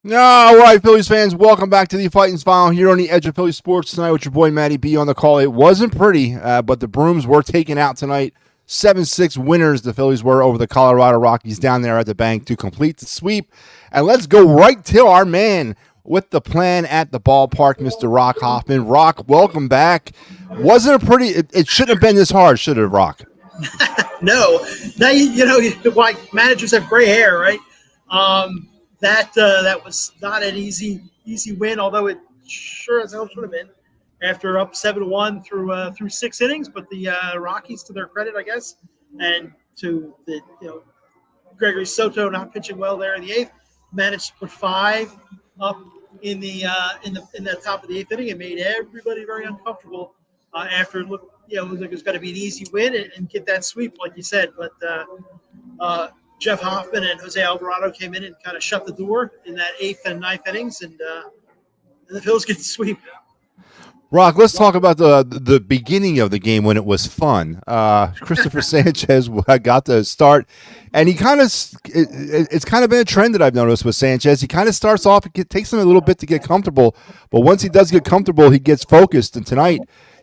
All right, Phillies fans, welcome back to the Fighting Final here on the Edge of Philly Sports tonight with your boy Matty B on the call. It wasn't pretty, but the Brooms were taken out tonight. 7-6 winners the Phillies were over the Colorado Rockies down there at the bank to complete the sweep. And let's go right to our man with the plan at the ballpark, Mr. Rock Hoffman. Rock, welcome back. Wasn't it pretty? It shouldn't have been this hard, should it, Rock? No. Now, why managers have gray hair, right? That was not an easy win, although it sure as hell should have been after up 7-1 through 6 innings. But the Rockies, to their credit, I guess, and to the Gregory Soto not pitching well there in the 8th, managed to put 5 up in the top of the 8th inning and made everybody very uncomfortable after it looked it was like it was going to be an easy win and get that sweep, like you said. But Jeff Hoffman and Jose Alvarado came in and kind of shut the door in that 8th and 9th innings, and the Phillies get the sweep. Rock, let's talk about the beginning of the game when it was fun. Christopher Sanchez got the start, and he kind of it's kind of been a trend that I've noticed with Sanchez. He kind of starts off, it takes him a little bit to get comfortable, but once he does get comfortable, he gets focused. And tonight,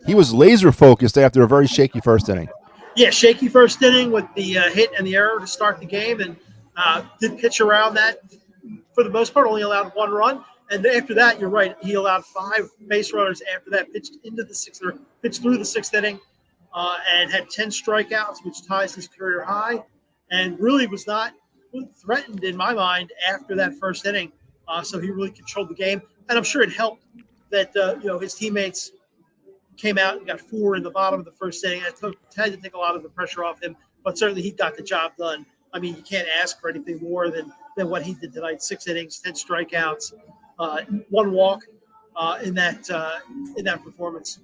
he was laser focused after a very shaky first inning. Yeah, shaky first inning with the hit and the error to start the game, and did pitch around that for the most part. Only allowed 1 run. And after that, you're right. He allowed 5 base runners after that. Pitched through the 6th inning, and had 10 strikeouts, which ties his career high. And really was not threatened in my mind after that first inning. So he really controlled the game, and I'm sure it helped that his teammates came out and got 4 in the bottom of the first inning. It had to take a lot of the pressure off him, but certainly he got the job done. I mean, you can't ask for anything more than what he did tonight. 6 innings, 10 strikeouts. 1 walk in that performance.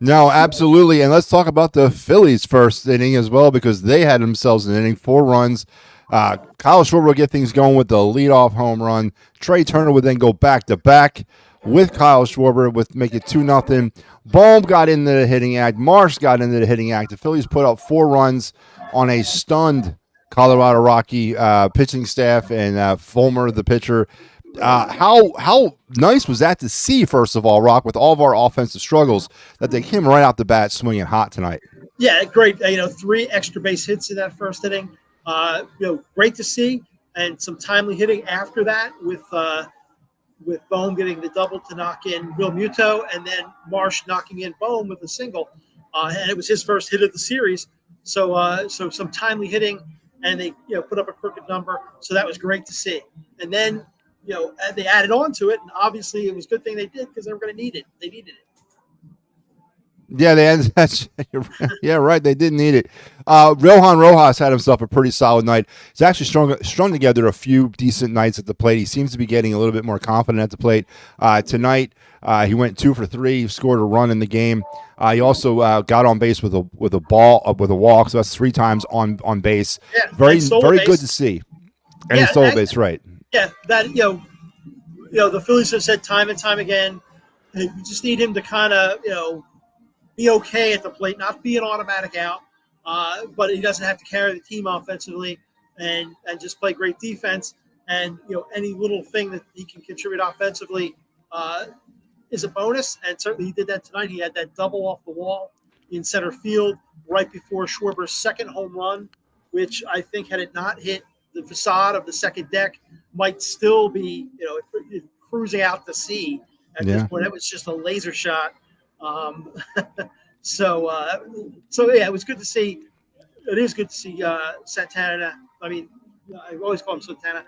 No, absolutely. And let's talk about the Phillies' first inning as well, because they had themselves an inning, 4 runs. Kyle Schwarber will get things going with the leadoff home run. Trey Turner would then go back-to-back with Kyle Schwarber, with make it 2-0. Bohm got into the hitting act. Marsh got into the hitting act. The Phillies put up 4 runs on a stunned Colorado Rocky pitching staff, and Fulmer, the pitcher. How nice was that to see, first of all, Rock, with all of our offensive struggles, that they came right out the bat swinging hot tonight? Yeah, great. 3 extra base hits in that first inning. Great to see, and some timely hitting after that with Bohm getting the double to knock in Real Muto, and then Marsh knocking in Bohm with a single. And it was his first hit of the series. So some timely hitting, and they put up a crooked number. So that was great to see. And then they added on to it, and obviously it was a good thing they did, because they were going to need it. They needed it. Yeah, yeah, right. They didn't need it. Rohan Rojas had himself a pretty solid night. He's actually strung together a few decent nights at the plate. He seems to be getting a little bit more confident at the plate. Tonight, he went 2 for 3. He scored a run in the game. He also got on base with a walk. So that's 3 times on base. Yeah, very good to see. And he stole a base, right? Yeah, that the Phillies have said time and time again, you just need him to kind of be okay at the plate, not be an automatic out, but he doesn't have to carry the team offensively, and just play great defense. And any little thing that he can contribute offensively is a bonus. And certainly he did that tonight. He had that double off the wall in center field right before Schwarber's second home run, which I think, had it not hit the facade of the second deck, might still be cruising out to sea at this point. It was just a laser shot. So yeah, it was good to see. It is good to see Santana. I mean, I always call him Santana.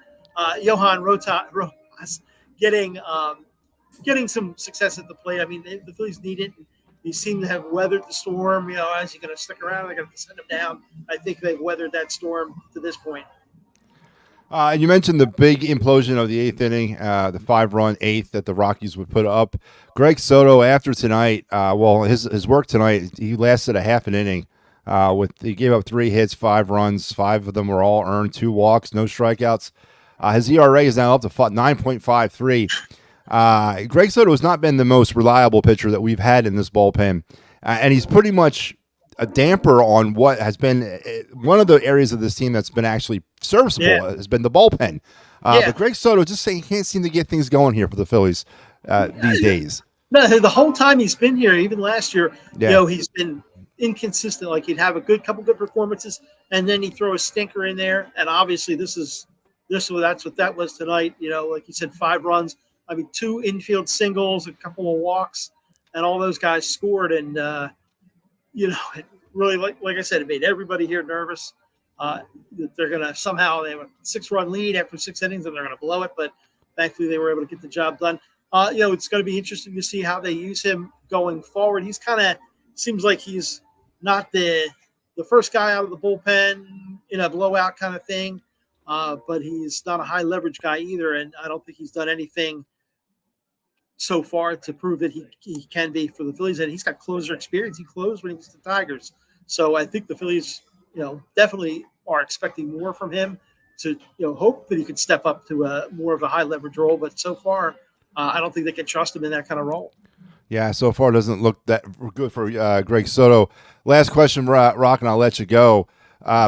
Johan Rojas getting some success at the plate. I mean, the Phillies need it. He seemed to have weathered the storm. Is he going to stick around? They're going to send him down. I think they've weathered that storm to this point. You mentioned the big implosion of the 8th inning, the 5-run 8th that the Rockies would put up. Greg Soto, after tonight, his work tonight, he lasted a half an inning. He gave up 3 hits, 5 runs. 5 of them were all earned, 2 walks, no strikeouts. His ERA is now up to 9.53. Greg Soto has not been the most reliable pitcher that we've had in this bullpen, and he's pretty much a damper on what has been one of the areas of this team that's been actually serviceable. Has been the bullpen. Yeah. But Greg Soto just saying he can't seem to get things going here for the Phillies these days. No, the whole time he's been here, even last year, Yeah. he's been inconsistent. Like he'd have a couple good performances, and then he'd throw a stinker in there. And obviously, that's what that was tonight. Like you said, 5 runs. I mean, 2 infield singles, a couple of walks, and all those guys scored. And it really, like I said, it made everybody here nervous. That they're gonna somehow they have a 6-run lead after 6 innings, and they're gonna blow it. But thankfully, they were able to get the job done. It's going to be interesting to see how they use him going forward. He's kind of seems like he's not the first guy out of the bullpen in a blowout kind of thing, but he's not a high leverage guy either. And I don't think he's done anything so far to prove that he can be for the Phillies. And he's got closer experience. He closed when he was the Tigers. So I think the Phillies, definitely are expecting more from him to, hope that he could step up to more of a high leverage role. But so far, I don't think they can trust him in that kind of role. Yeah, so far it doesn't look that good for Greg Soto. Last question, Rock, and I'll let you go.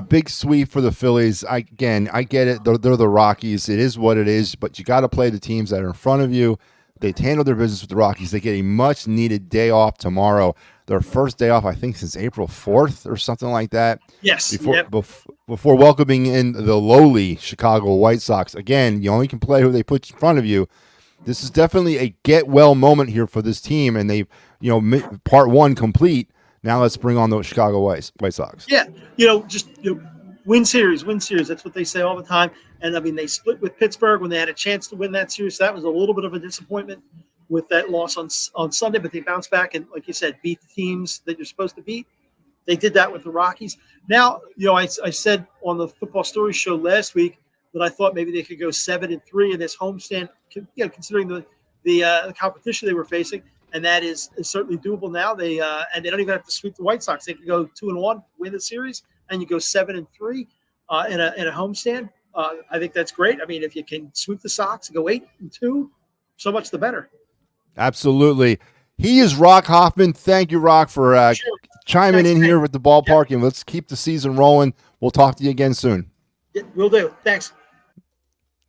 Big sweep for the Phillies. I get it. They're the Rockies. It is what it is, but you got to play the teams that are in front of you. They handled their business with the Rockies. They get a much-needed day off tomorrow. Their first day off, I think, since April 4th or something like that. Yes. Before welcoming in the lowly Chicago White Sox. Again, you only can play who they put in front of you. This is definitely a get-well moment here for this team, and they've, part 1 complete. Now let's bring on the Chicago White Sox. Yeah, win series. That's what they say all the time. And, I mean, they split with Pittsburgh when they had a chance to win that series. That was a little bit of a disappointment with that loss on Sunday, but they bounced back and, like you said, beat the teams that you're supposed to beat. They did that with the Rockies. Now, I said on the Football Story show last week that I thought maybe they could go 7-3 in this homestand, considering the competition they were facing, and that is certainly doable now. And they don't even have to sweep the White Sox. They can go 2-1, win the series, and you go 7-3 in a homestand. I think that's great. I mean, if you can sweep the Sox and go 8-2, so much the better. Absolutely. He is Rock Hoffman. Thank you, Rock, for chiming in here with the ballpark, and let's keep the season rolling. We'll talk to you again soon. Yeah, will do. Thanks.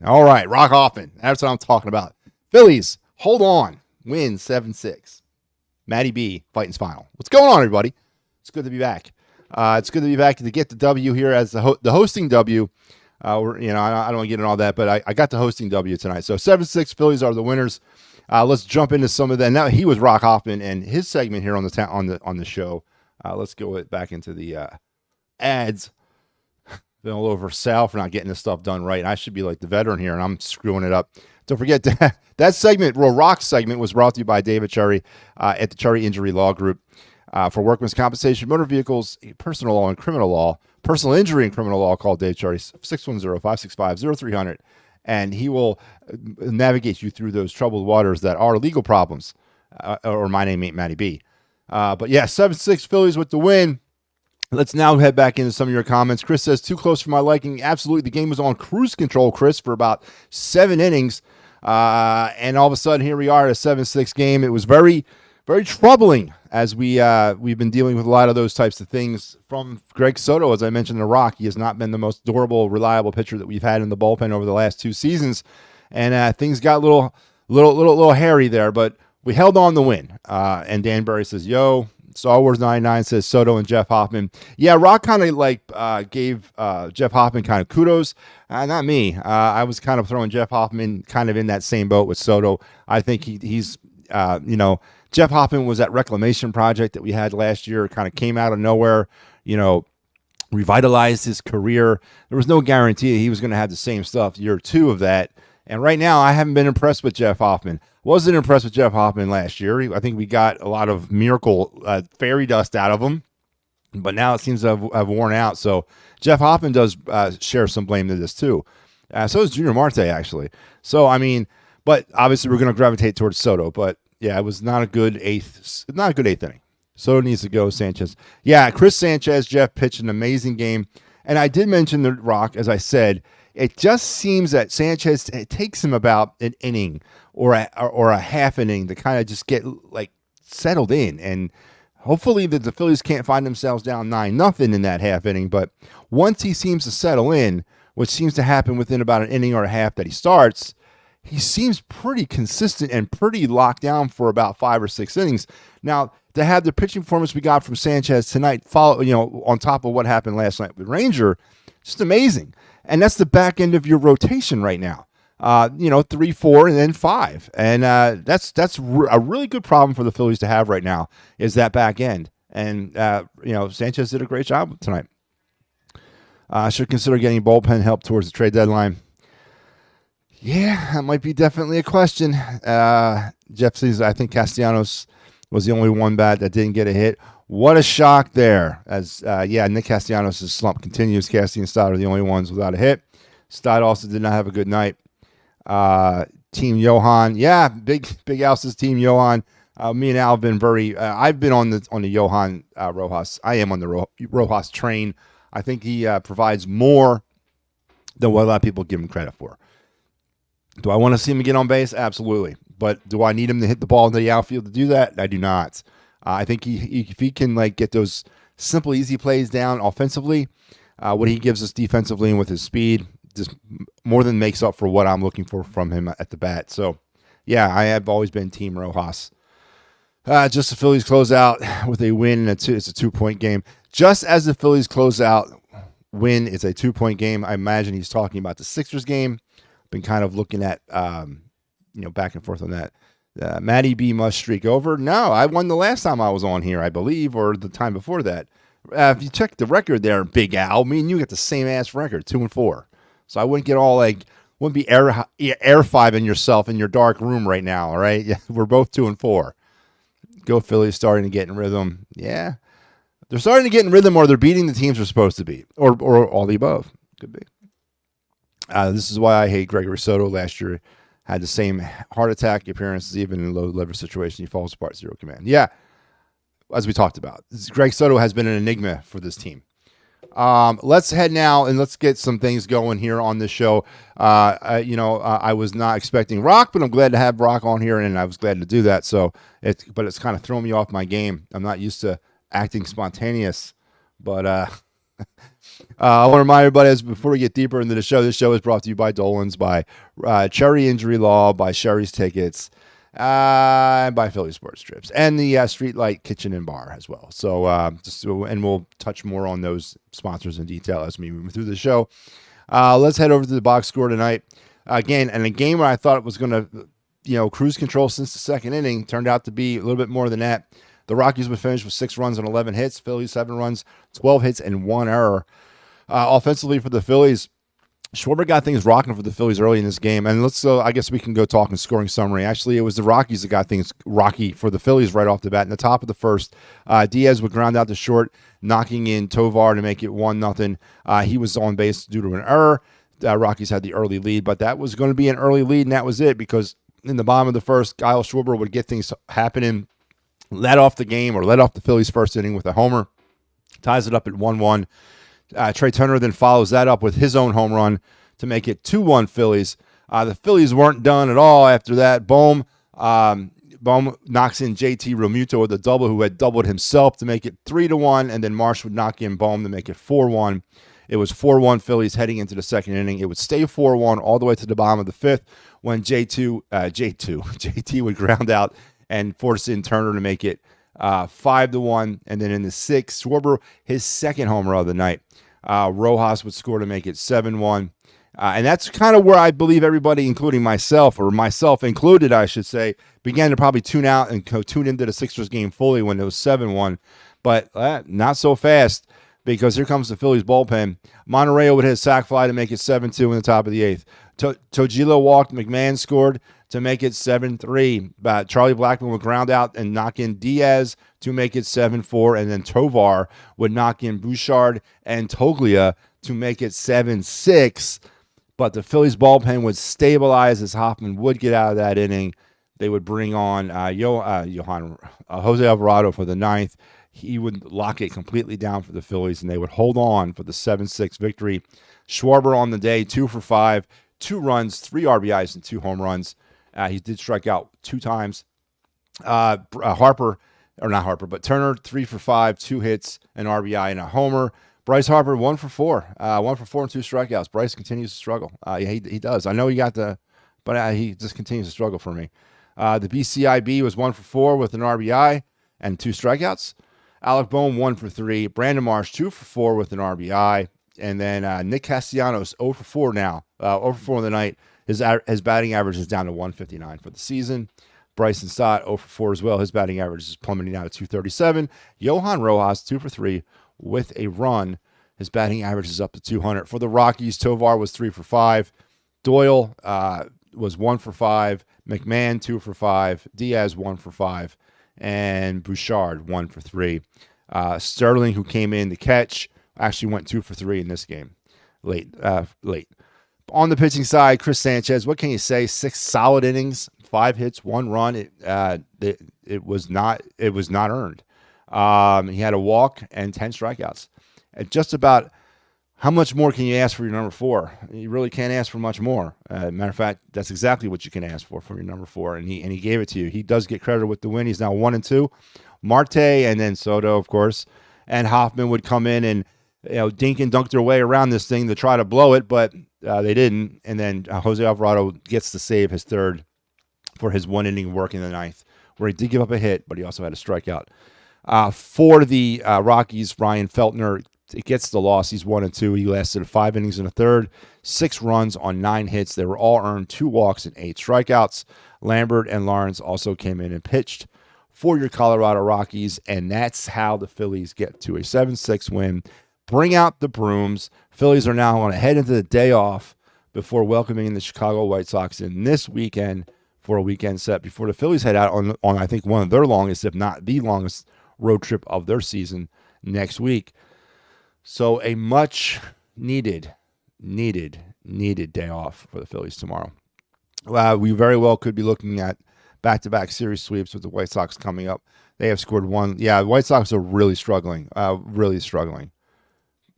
All right, Rock Hoffman. That's what I'm talking about. Phillies, hold on. Win 7-6. Matty B, fighting final. What's going on, everybody? It's good to be back. It's good to be back to get the W here as the hosting W. I don't want to get into all that, but I got the hosting W tonight. So 7-6 Phillies are the winners. Let's jump into some of that. Now he was Rock Hoffman and his segment here on the show. Let's go back into the ads. Been all over Sal for not getting this stuff done right. I should be like the veteran here, and I'm screwing it up. Don't forget that segment, Rock segment, was brought to you by David Cherry at the Cherry Injury Law Group for workman's compensation, motor vehicles, personal law, and criminal law. Personal injury and criminal law, call Dave Cherry, 610-565-0300, and he will navigate you through those troubled waters that are legal problems, or my name ain't Matty B. But yeah, 7-6 Phillies with the win. Let's now head back into some of your comments. Chris says, too close for my liking. Absolutely. The game was on cruise control, Chris, for about 7 innings. And all of a sudden, here we are at a 7-6 game. It was very, very troubling as we've been dealing with a lot of those types of things from Greg Soto. As I mentioned in the Rock, he has not been the most durable, reliable pitcher that we've had in the bullpen over the last 2 seasons. And things got a little hairy there, but we held on the win. And Dan Berry says, yo, Star Wars 99 says Soto and Jeff Hoffman. Yeah, Rock kind of gave Jeff Hoffman kind of kudos. Not me. I was kind of throwing Jeff Hoffman kind of in that same boat with Soto. I think he's Jeff Hoffman was that reclamation project that we had last year. It kind of came out of nowhere, revitalized his career. There was no guarantee he was going to have the same stuff year 2 of that. And right now, I haven't been impressed with Jeff Hoffman. Wasn't impressed with Jeff Hoffman last year. I think we got a lot of miracle fairy dust out of him, but now it seems to have worn out. So Jeff Hoffman does share some blame to this too. So does Junior Marte, actually. So, but obviously we're going to gravitate towards Soto. But yeah, it was not a good eighth inning. Soto needs to go. Sanchez. Yeah, Chris Sanchez, Jeff pitched an amazing game. And I did mention the Rock, as I said. It just seems that Sanchez, it takes him about an inning or a half inning to kind of just get settled in. And hopefully the Phillies can't find themselves down 9-0 in that half inning. But once he seems to settle in, which seems to happen within about an inning or a half that he starts, he seems pretty consistent and pretty locked down for about 5 or 6 innings. Now, to have the pitching performance we got from Sanchez tonight, on top of what happened last night with Ranger, just amazing. And that's the back end of your rotation right now. 3, 4, and then 5, and that's a really good problem for the Phillies to have right now, is that back end. And Sanchez did a great job tonight. Should consider getting bullpen help towards the trade deadline. Yeah, that might be definitely a question. Jeff says, I think Castellanos was the only one bat that didn't get a hit. What a shock there. Nick Castellanos' slump continues. Cassie and Stott are the only ones without a hit. Stott also did not have a good night. Team Johan. Yeah, big Al's team Johan. Me and Al have been I've been on the Johan Rojas. I am on the Rojas train. I think he provides more than what a lot of people give him credit for. Do I want to see him get on base? Absolutely. But do I need him to hit the ball into the outfield to do that? I do not. I think if he can get those simple, easy plays down offensively, what he gives us defensively and with his speed, just more than makes up for what I'm looking for from him at the bat. So, yeah, I have always been Team Rojas. Just the Phillies close out with a win, and it's a 2-point game. Just as the Phillies close out, win, it's a 2-point game. I imagine he's talking about the Sixers game. Been kind of looking at, back and forth on that. Matty B must streak over. No, I won the last time I was on here, I believe, or the time before that. If you check the record there, Big Al, me and you get the same ass record, 2-4. So I wouldn't get all wouldn't be air fiving yourself in your dark room right now. All right, yeah, we're both 2-4. Go Phillies, starting to get in rhythm. Yeah, they're starting to get in rhythm, or they're beating the teams they're supposed to beat, or all the above. Could be. This is why I hate Gregory Soto. Last year had the same heart attack appearances, even in low leverage situation. He falls apart, 0 command. Yeah, as we talked about, Greg Soto has been an enigma for this team. Let's head now and let's get some things going here on this show. I was not expecting Rock, but I'm glad to have Rock on here, and I was glad to do that. So it's kind of thrown me off my game. I'm not used to acting spontaneous, but I want to remind everybody, before we get deeper into the show, this show is brought to you by Dolan's, by Cherry Injury Law, by Sherry's Tickets, and by Phillies Sports Trips, and the Streetlight Kitchen and Bar as well. So, and we'll touch more on those sponsors in detail as we move through the show. Let's head over to the box score tonight. Again, and a game where I thought it was going to, cruise control since the second inning, turned out to be a little bit more than that. The Rockies would finish with 6 runs and 11 hits. Phillies 7 runs, 12 hits, and 1 error. Offensively for the Phillies, Schwarber got things rocking for the Phillies early in this game. And I guess we can go talk and scoring summary. Actually, it was the Rockies that got things rocky for the Phillies right off the bat. In the top of the first, Diaz would ground out to short, knocking in Tovar to make it 1-0. He was on base due to an error. Rockies had the early lead, but that was going to be an early lead, and that was it, because in the bottom of the first, Kyle Schwarber would get things happening, let off the Phillies' first inning with a homer, ties it up at 1-1. Trey Turner then follows that up with his own home run to make it 2-1 Phillies. The Phillies weren't done at all after that. Bohm knocks in JT Realmuto with a double, who had doubled himself, to make it 3-1, and then Marsh would knock in Bohm to make it 4-1. It was 4-1 Phillies heading into the second inning. It would stay 4-1 all the way to the bottom of the fifth, when JT would ground out and force in Turner to make it 5-1. And then in the sixth, Schwarber, his second homer of the night, Rojas would score to make it 7-1. And that's kind of where I believe everybody, including myself, or myself included, I should say, began to probably tune out and tune into the Sixers game fully when it was 7-1. But not so fast, because here comes the Phillies bullpen. Monterrey would hit a sac fly to make it 7-2 in the top of the eighth. Tojilo walked. McMahon scored to make it 7-3. Charlie Blackmon would ground out and knock in Diaz to make it 7-4. And then Tovar would knock in Bouchard and Toglia to make it 7-6. But the Phillies bullpen would stabilize as Hoffman would get out of that inning. They would bring on Jose Alvarado for the ninth. He would lock it completely down for the Phillies, and they would hold on for the 7-6 victory. Schwarber on the day, 2 for 5, 2 runs, 3 RBIs, and 2 home runs. He did strike out 2 times. Turner, 3 for 5, 2 hits, an RBI, and a homer. Bryce Harper, 1 for 4. 1 for 4 and 2 strikeouts. Bryce continues to struggle. He does. I know he got but he just continues to struggle for me. The BCIB was 1 for 4 with an RBI and 2 strikeouts. Alec Bohm, 1 for 3. Brandon Marsh, 2 for 4 with an RBI. And then Nick Castellanos, 0 for 4 now. 0 for 4 in the night. His batting average is down to 159 for the season. Bryson Stott, 0 for 4 as well. His batting average is plummeting down to 237. Johan Rojas, 2 for 3 with a run. His batting average is up to 200. For the Rockies, Tovar was 3 for 5. Doyle was 1 for 5. McMahon, 2 for 5. Diaz, 1 for 5. And Bouchard, 1 for 3. Sterling, who came in to catch, actually went 2 for 3 in this game. Late. On the pitching side, Chris Sanchez, what can you say? 6 solid innings, 5 hits, 1 run. It was not earned. He had a walk and 10 strikeouts. And just about how much more can you ask for your number 4? You really can't ask for much more. Matter of fact, that's exactly what you can ask for your number 4, and he gave it to you. He does get credit with the win. He's now 1-2. Marte and then Soto, of course, and Hoffman would come in and dink and dunk their way around this thing to try to blow it, but they didn't. And then Jose Alvarado gets to save his third for his 1 inning work in the 9th, where he did give up a hit, but he also had a strikeout. For the Rockies, Ryan Feltner, it gets the loss. He's 1-2. He lasted 5 innings and a third, 6 runs on 9 hits. They were all earned, 2 walks and 8 strikeouts. Lambert and Lawrence also came in and pitched for your Colorado Rockies, and that's how the Phillies get to a 7-6 win. Bring out the brooms. Phillies are now going to head into the day off before welcoming the Chicago White Sox in this weekend for a weekend set before the Phillies head out on I think one of their longest, if not the longest, road trip of their season next week. So a much needed day off for the Phillies tomorrow. We very well could be looking at back-to-back series sweeps with the White Sox coming up. They have scored 1. Yeah, the White Sox are really struggling.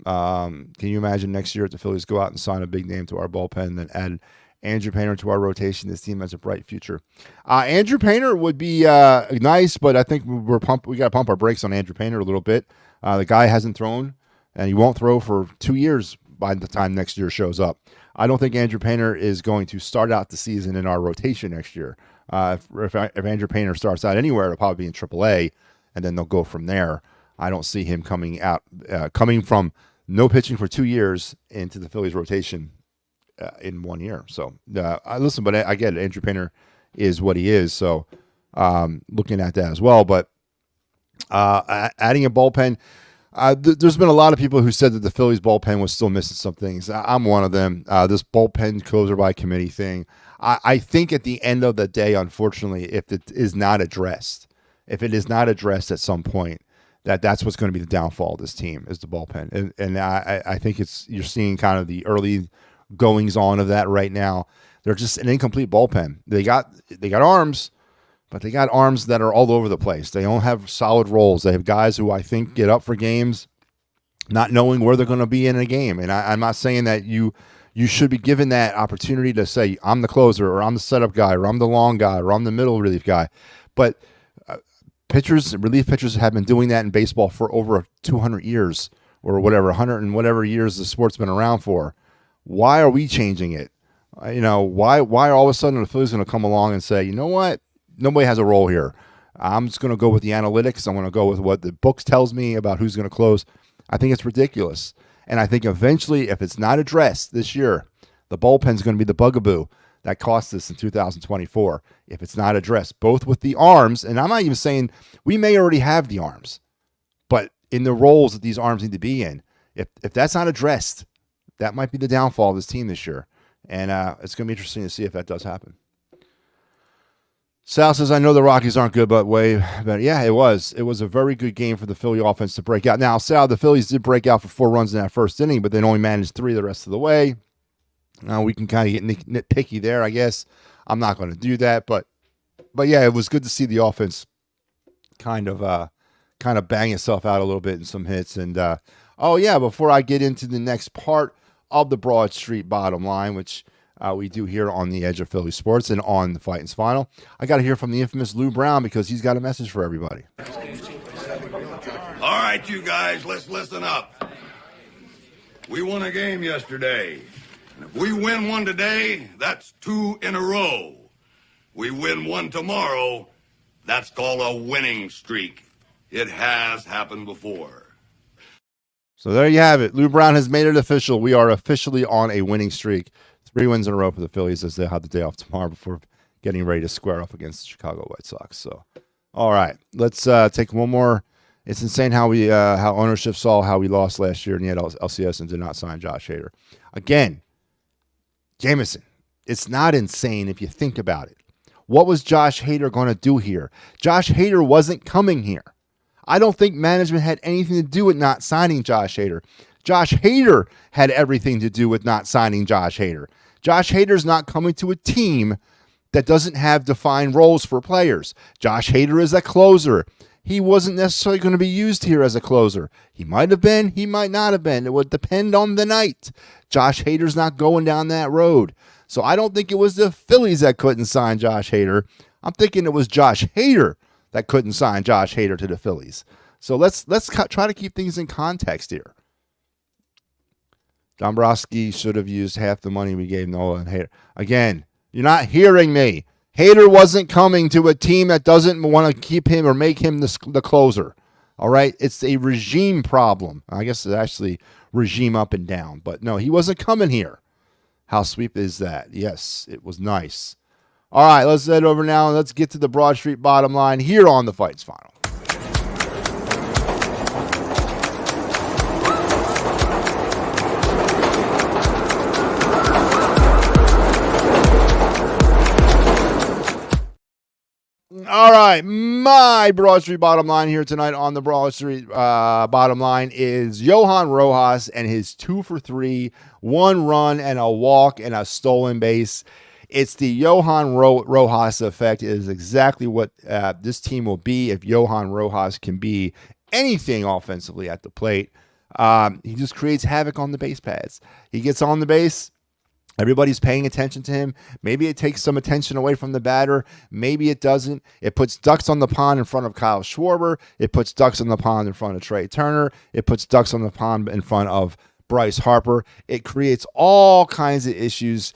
Can you imagine next year if the Phillies go out and sign a big name to our bullpen and then add Andrew Painter to our rotation? This team has a bright future. Andrew Painter would be nice, but I think we got to pump our brakes on Andrew Painter a little bit. The guy hasn't thrown, and he won't throw for 2 years by the time next year shows up. I don't think Andrew Painter is going to start out the season in our rotation next year. If Andrew Painter starts out anywhere, it'll probably be in AAA, and then they'll go from there. I don't see him coming from no pitching for 2 years into the Phillies rotation in 1 year. So listen, but I get it. Andrew Painter is what he is. So looking at that as well, but adding a bullpen. There's been a lot of people who said that the Phillies bullpen was still missing some things. I'm one of them. This bullpen closer by committee thing. I think at the end of the day, unfortunately, if it is not addressed at some point, that's what's going to be the downfall of this team is the bullpen. And I think you're seeing kind of the early goings on of that right now. They're just an incomplete bullpen. They got arms, but they got arms that are all over the place. They don't have solid roles. They have guys who I think get up for games not knowing where they're going to be in a game. And I'm not saying that you should be given that opportunity to say, I'm the closer, or I'm the setup guy, or I'm the long guy, or I'm the middle relief guy. But relief pitchers have been doing that in baseball for over 200 years or whatever, 100 and whatever years the sport's been around for. Why are we changing it? Why are all of a sudden the Phillies going to come along and say, you know what? Nobody has a role here. I'm just going to go with the analytics. I'm going to go with what the books tells me about who's going to close. I think it's ridiculous. And I think eventually, if it's not addressed this year, the bullpen's going to be the bugaboo that cost us in 2024. If it's not addressed, both with the arms, and I'm not even saying we may already have the arms, but in the roles that these arms need to be in, if that's not addressed, that might be the downfall of this team this year. And it's going to be interesting to see if that does happen. Sal says, I know the Rockies aren't good, but yeah, it was. It was a very good game for the Philly offense to break out. Now, Sal, the Phillies did break out for 4 runs in that first inning, but they only managed 3 the rest of the way. Now, we can kind of get nitpicky there, I guess. I'm not going to do that, but yeah, it was good to see the offense kind of bang itself out a little bit in some hits. And, before I get into the next part of the Broad Street Bottom Line, which we do here on the Edge of Philly Sports and on the Fighting's Final, I got to hear from the infamous Lou Brown because he's got a message for everybody. All right, you guys, let's listen up. We won a game yesterday. And if we win one today, that's 2 in a row. We win one tomorrow, that's called a winning streak. It has happened before. So there you have it. Lou Brown has made it official. We are officially on a winning streak. 3 wins in a row for the Phillies as they have the day off tomorrow before getting ready to square off against the Chicago White Sox. So, all right, let's take one more. It's insane how ownership saw how we lost last year in the LCS and did not sign Josh Hader. Again, Jameson, it's not insane if you think about it. What was Josh Hader going to do here? Josh Hader wasn't coming here. I don't think management had anything to do with not signing Josh Hader. Josh Hader had everything to do with not signing Josh Hader. Josh Hader's not coming to a team that doesn't have defined roles for players. Josh Hader is a closer. He wasn't necessarily going to be used here as a closer. He might have been, he might not have been. It would depend on the night. Josh Hader's not going down that road. So I don't think it was the Phillies that couldn't sign Josh Hader. I'm thinking it was Josh Hader that couldn't sign Josh Hader to the Phillies. So let's try to keep things in context here. Dombrowski should have used half the money we gave Nola and Hader. Again, you're not hearing me. Hader wasn't coming to a team that doesn't want to keep him or make him the closer. All right? It's a regime problem. I guess it's actually regime up and down. But no, he wasn't coming here. How sweet is that? Yes, it was nice. All right, let's head over now and let's get to the Broad Street bottom line here on the Fights Final. All right, my Broad Street bottom line here tonight on the Broad Street bottom line is Johan Rojas and his 2 for 3, 1 run and a walk and a stolen base. It's the Johan Rojas effect. It is exactly what this team will be if Johan Rojas can be anything offensively at the plate. He just creates havoc on the base paths. He gets on the base. Everybody's paying attention to him. Maybe it takes some attention away from the batter. Maybe it doesn't. It puts ducks on the pond in front of Kyle Schwarber. It puts ducks on the pond in front of Trey Turner. It puts ducks on the pond in front of Bryce Harper. It creates all kinds of issues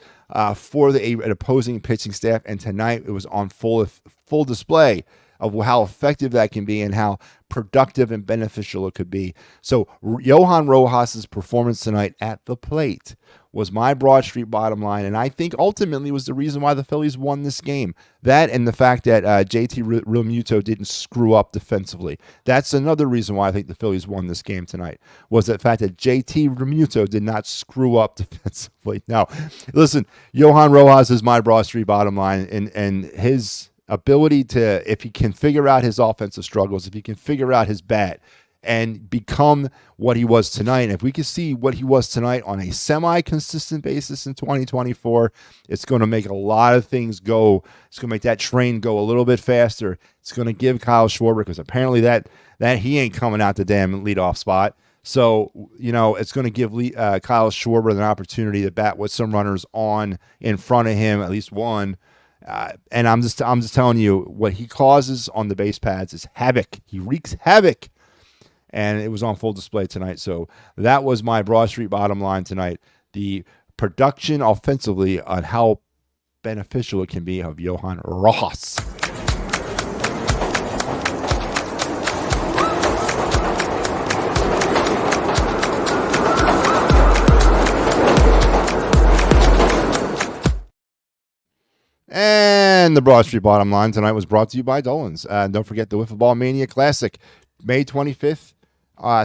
for an opposing pitching staff. And tonight it was on full display of how effective that can be and how productive and beneficial it could be. So Johan Rojas' performance tonight at the plate was my Broad Street bottom line, and I think ultimately was the reason why the Phillies won this game. That and the fact that JT Realmuto didn't screw up defensively. That's another reason why I think the Phillies won this game tonight, was the fact that JT Realmuto did not screw up defensively. Now, listen, Johan Rojas is my Broad Street bottom line, and his ability to, if he can figure out his offensive struggles, if he can figure out his bat and become what he was tonight, if we can see what he was tonight on a semi-consistent basis in 2024, it's going to make a lot of things go. It's going to make that train go a little bit faster. It's going to give Kyle Schwarber, because apparently that he ain't coming out the damn leadoff spot. So, it's going to give Kyle Schwarber an opportunity to bat with some runners on in front of him, at least one. And I'm just telling you, what he causes on the base paths is havoc. He wreaks havoc, and it was on full display tonight. So that was my Broad Street bottom line tonight. The production offensively on how beneficial it can be of Johan Rojas. And the Broad Street bottom line tonight was brought to you by Dolan's. Don't forget the Wiffle Ball Mania Classic, May 25th,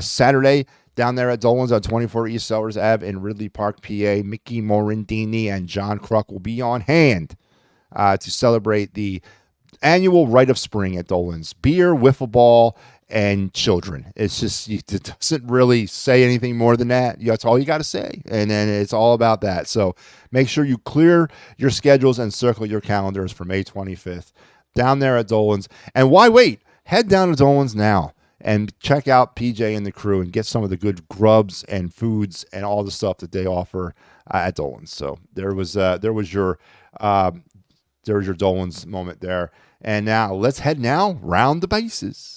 Saturday, down there at Dolan's on 24 East Sellers Ave in Ridley Park, PA. Mickey Morandini and John Kruk will be on hand to celebrate the annual Rite of Spring at Dolan's. Beer, wiffle ball, and children. It's just, it doesn't really say anything more than that. That's all you got to say. And then it's all about that. So make sure you clear your schedules and circle your calendars for May 25th down there at Dolan's. And why wait? Head down to Dolan's now and check out PJ and the crew and get some of the good grubs and foods and all the stuff that they offer at Dolan's. So there was your Dolan's moment there. And now let's head now round the bases.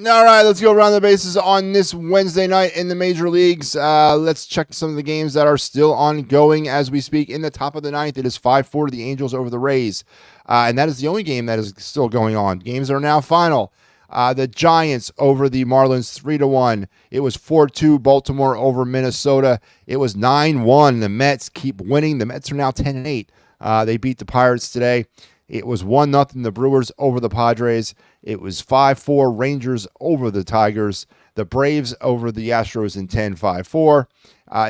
All right, let's go around the bases on this Wednesday night in the major leagues. Let's check some of the games that are still ongoing as we speak. In the top of the ninth, it is 5-4 to the Angels over the Rays. And that is the only game that is still going on. Games are now final. The Giants over the Marlins 3-1. It was 4-2 Baltimore over Minnesota. It was 9-1. The Mets keep winning. The Mets are now 10-8. They beat the Pirates today. It was 1-0 the Brewers over the Padres. It was 5-4 Rangers over the Tigers. The Braves over the Astros in 10-5-4.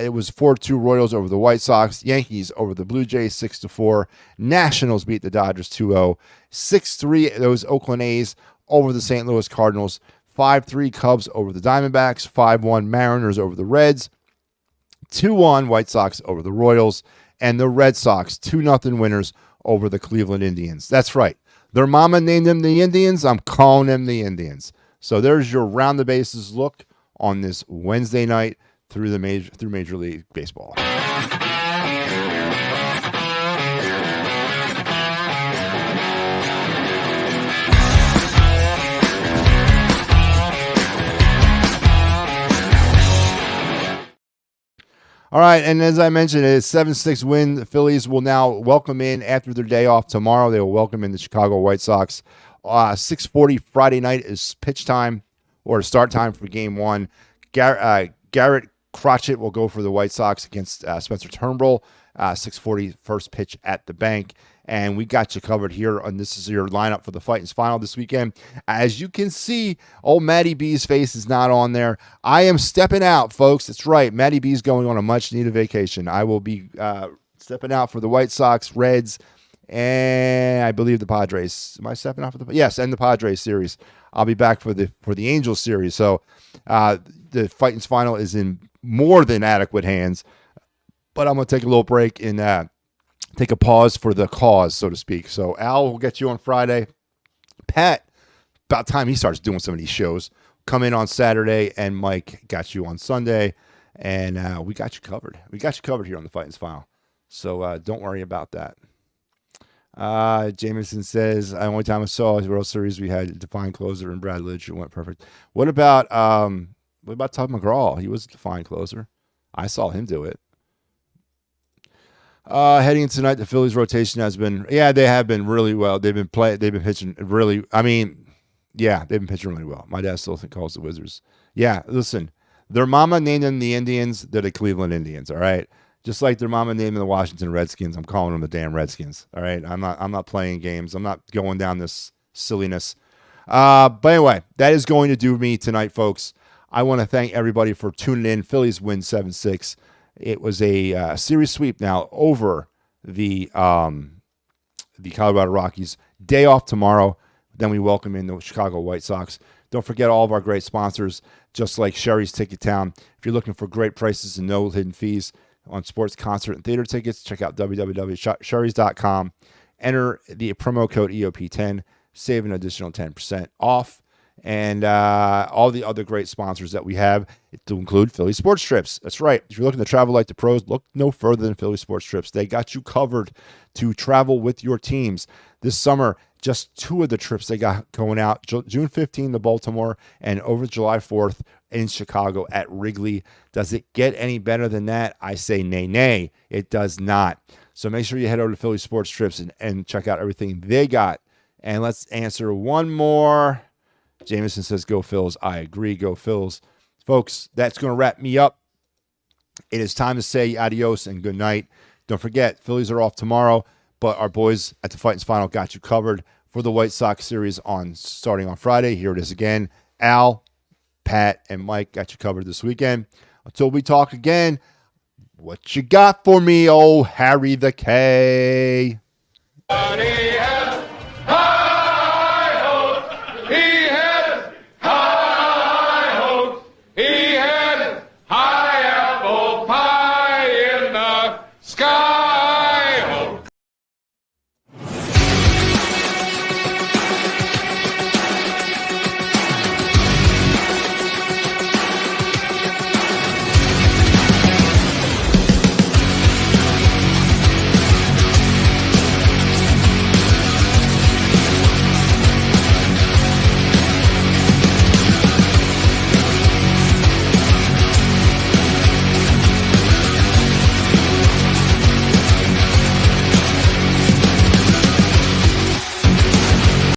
It was 4-2 Royals over the White Sox. Yankees over the Blue Jays 6-4. Nationals beat the Dodgers 2-0. 6-3 those Oakland A's over the St. Louis Cardinals. 5-3 Cubs over the Diamondbacks. 5-1 Mariners over the Reds. 2-1 White Sox over the Royals. And the Red Sox 2-0 winners over the Cleveland Indians. That's right. Their mama named them the Indians. I'm calling them the Indians. So there's your round the bases look on this Wednesday night through Major League Baseball. All right, and as I mentioned, it's 7-6 win. The Phillies will now welcome in, after their day off tomorrow, they will welcome in the Chicago White Sox. 6:40 Friday night is pitch time, or start time for Game 1. Garrett Crotchet will go for the White Sox against Spencer Turnbull. 6:40 first pitch at the bank. And we got you covered here, and this is your lineup for the Fightins final this weekend. As you can see, old Matty B's face is not on there. I am stepping out, folks. That's right. Matty B's going on a much-needed vacation. I will be stepping out for the White Sox, Reds, and I believe the Padres. Am I stepping out for the? Yes, and the Padres series. I'll be back for the Angels series. So the Fightins final is in more than adequate hands. But I'm going to take a little break and take a pause for the cause, so to speak. So Al will get you on Friday. Pat, about time he starts doing some of these shows, come in on Saturday, and Mike got you on Sunday, and we got you covered. We got you covered here on the Fightins File. So don't worry about that. Jameson says, the only time I saw the World Series, we had defined closer and Brad Lidge. It went perfect. What about Tug McGraw? He was a defined closer. I saw him do it. Heading into tonight, the Phillies rotation has been, they have been really well. They've been pitching really, they've been pitching really well. My dad still calls the Wizards. Yeah, listen, their mama named them the Indians. They're the Cleveland Indians, all right? Just like their mama named them the Washington Redskins, I'm calling them the damn Redskins, all right? I'm not playing games. I'm not going down this silliness. But anyway, that is going to do me tonight, folks. I want to thank everybody for tuning in. Phillies win 7-6. It was a series sweep now over the Colorado Rockies. Day off tomorrow. Then we welcome in the Chicago White Sox. Don't forget all of our great sponsors, just like Sherry's Ticket Town. If you're looking for great prices and no hidden fees on sports, concert, and theater tickets, check out www.sherrys.com. Enter the promo code EOP10. Save an additional 10% off. And all the other great sponsors that we have, to include Philly Sports Trips. That's right. If you're looking to travel like the pros, look no further than Philly Sports Trips. They got you covered to travel with your teams. This summer, just 2 of the trips they got going out, June 15th to Baltimore and over July 4th in Chicago at Wrigley. Does it get any better than that? I say nay, it does not. So make sure you head over to Philly Sports Trips and check out everything they got. And let's answer one more. Jameson says, go Phils. I agree. Go Phils. Folks, that's going to wrap me up. It is time to say adios and good night. Don't forget, Phillies are off tomorrow, but our boys at the Fightins Final got you covered for the White Sox series starting on Friday. Here it is again. Al, Pat, and Mike got you covered this weekend. Until we talk again, what you got for me, oh Harry the K?